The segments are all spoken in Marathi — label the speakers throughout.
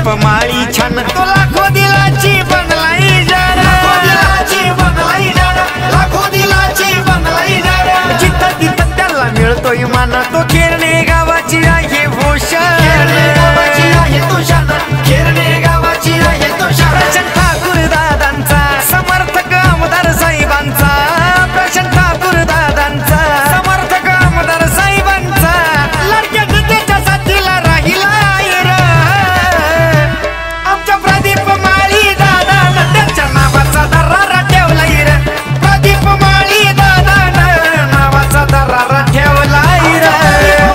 Speaker 1: प्रदीप माळी छान तो लाखो दिलाची बनलाई जरा, लाखो दिलाची बनलाई जरा, लाखो दिलाची बनलाई जरा। जिथं तिथं त्याला मिळतोय मान तो खेरणे गावाची आहे भूषण, खेरणे गावाची आहे तो शान, खेरणे गावाची आहे तो शान। प्रशांत ठाकूर दादांचा समर्थक आमदार साहेबांचा, प्रशांत ठाकूर दादांचा समर्थक आमदार साहेबांचा लाडक्या जनतेच्या साथीला राहिला आमच्या प्रदीप माळी दादानं त्याच्या नावाचा दरारा ठेवलाय रे, प्रदीप माळी दादानं नावाचा दरारा ठेवलाय रे,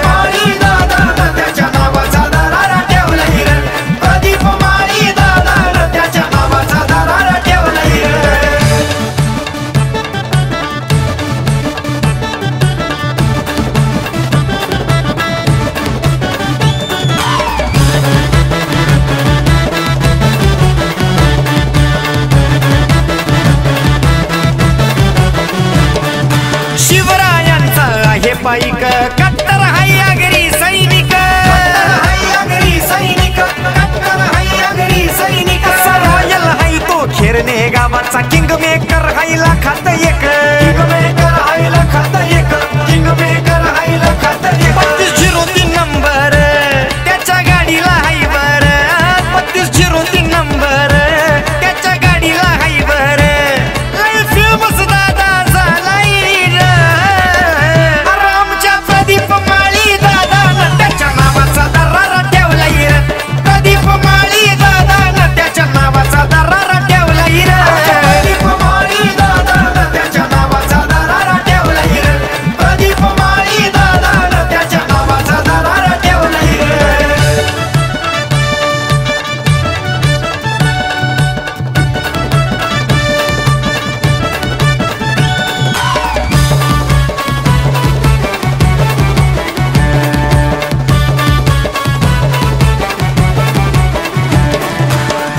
Speaker 1: माळी दादानं त्याच्या नावाचा दरारा ठेवलाय रे, प्रदीप माळी दादानं त्याच्या नावाचा दरारा ठेवलाय रे। शिवरायांचा आहे पाईक कट्टर हाय आगरी सैनिक, कट्टर हाय आगरी सैनिक, कट्टर हाय आगरी सैनिक। रॉयल हाय तो खेरणे गावाचा किंग मेकर हाय लाखात एक, किंग मेकर हाय लाखात एक, किंग मेकर हाय लाखात एक। 3203 नंबर त्याच्या गाडीला हाय बर, 3203 नंबर त्याच्या गाडीला हाय बर, लय फेमस दादा झालाय रे। आमच्या प्रदीप माळी दादानं त्याच्या नावाचा दरारा ठेवलाय रे, प्रदीप माळी दादानं त्याच्या नावाचा दरारा ठेवलाय रे, प्रदीप माळी दादानं त्याच्या नावाचा दरारा ठेवलाय रे, प्रदीप माळी दादानं त्याच्या नावाचा दरारा ठेवलाय रे।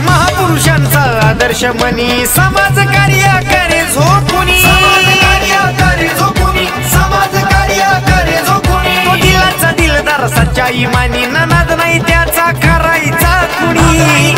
Speaker 1: महापुरुषांचा आदर्श मनी समाज कार्य करे झोपुनी, समाज कार्य करे झोपुनी, समाज कार्य करे झोपुनी। तो दिलाचा दिलदार सच्चा इमानी ननाद नाही त्याचा करायचा कुणी,